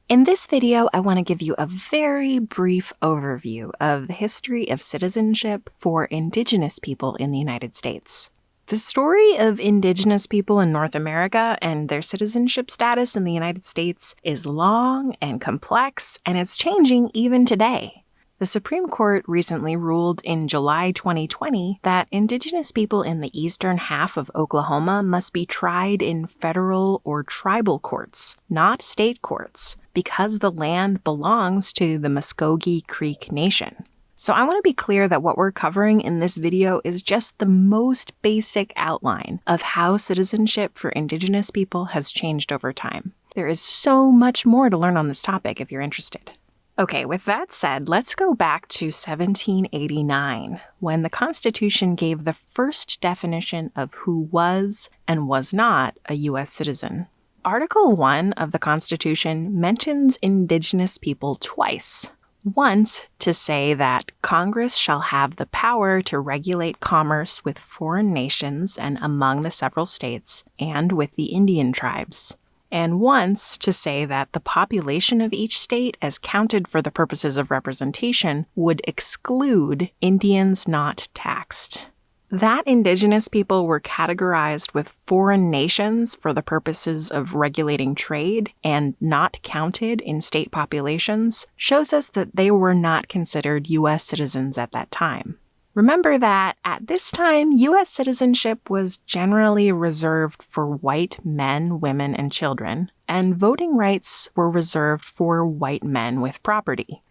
In this video, I want to give you a very brief overview of the history of citizenship for indigenous people in the United States. The story of indigenous people in North America and their citizenship status in the United States is long and complex, and it's changing even today. The Supreme Court recently ruled in July 2020 that indigenous people in the eastern half of Oklahoma must be tried in federal or tribal courts, not state courts, because the land belongs to the Muskogee Creek Nation. So I want to be clear that what we're covering in this video is just the most basic outline of how citizenship for indigenous people has changed over time. There is so much more to learn on this topic if you're interested. Okay, with that said, let's go back to 1789, when the Constitution gave the first definition of who was and was not a U.S. citizen. Article 1 of the Constitution mentions indigenous people twice. Once to say that Congress shall have the power to regulate commerce with foreign nations and among the several states, and with the Indian tribes. And once to say that the population of each state, as counted for the purposes of representation, would exclude Indians not taxed. That indigenous people were categorized with foreign nations for the purposes of regulating trade and not counted in state populations shows us that they were not considered U.S. citizens at that time. Remember that at this time, U.S. citizenship was generally reserved for white men, women, and children, and voting rights were reserved for white men with property.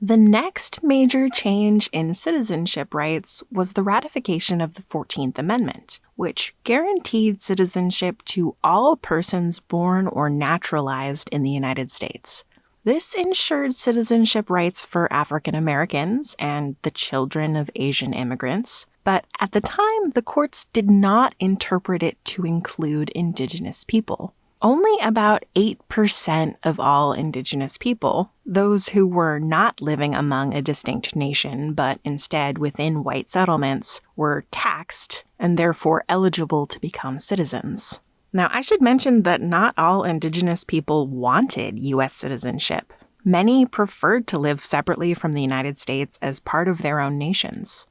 The next major change in citizenship rights was the ratification of the 14th Amendment, which guaranteed citizenship to all persons born or naturalized in the United States. This ensured citizenship rights for African Americans and the children of Asian immigrants, but at the time, the courts did not interpret it to include indigenous people. Only about 8% of all indigenous people, those who were not living among a distinct nation but instead within white settlements, were taxed and therefore eligible to become citizens. Now, I should mention that not all indigenous people wanted U.S. citizenship. Many preferred to live separately from the United States as part of their own nations.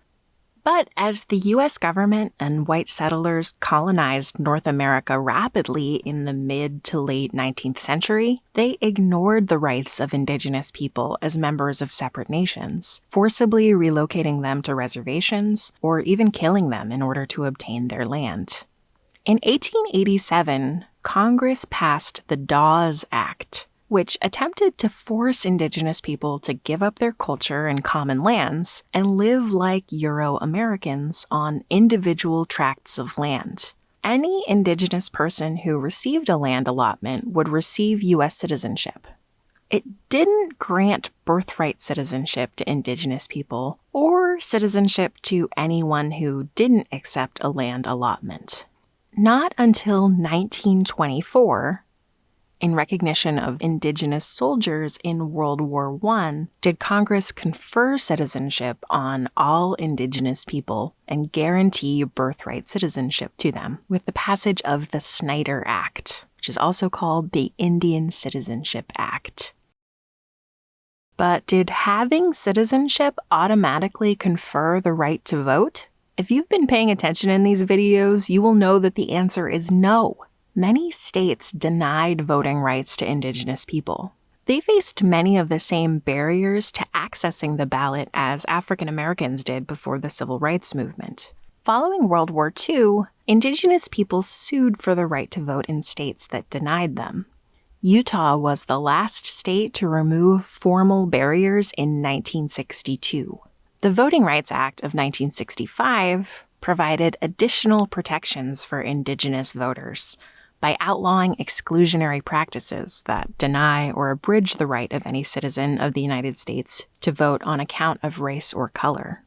But as the U.S. government and white settlers colonized North America rapidly in the mid to late 19th century, they ignored the rights of indigenous people as members of separate nations, forcibly relocating them to reservations or even killing them in order to obtain their land. In 1887, Congress passed the Dawes Act, which attempted to force indigenous people to give up their culture and common lands and live like Euro-Americans on individual tracts of land. Any indigenous person who received a land allotment would receive U.S. citizenship. It didn't grant birthright citizenship to indigenous people or citizenship to anyone who didn't accept a land allotment. Not until 1924, in recognition of indigenous soldiers in World War I, did Congress confer citizenship on all indigenous people and guarantee birthright citizenship to them with the passage of the Snyder Act, which is also called the Indian Citizenship Act. But did having citizenship automatically confer the right to vote? If you've been paying attention in these videos, you will know that the answer is no. Many states denied voting rights to indigenous people. They faced many of the same barriers to accessing the ballot as African Americans did before the Civil Rights Movement. Following World War II, indigenous people sued for the right to vote in states that denied them. Utah was the last state to remove formal barriers in 1962. The Voting Rights Act of 1965 provided additional protections for indigenous voters by outlawing exclusionary practices that deny or abridge the right of any citizen of the United States to vote on account of race or color.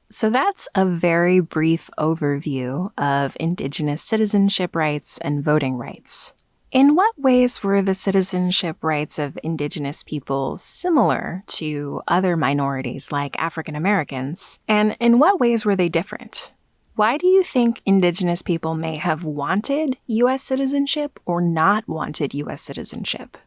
So that's a very brief overview of indigenous citizenship rights and voting rights. In what ways were the citizenship rights of indigenous people similar to other minorities like African Americans? And in what ways were they different? Why do you think indigenous people may have wanted U.S. citizenship or not wanted U.S. citizenship?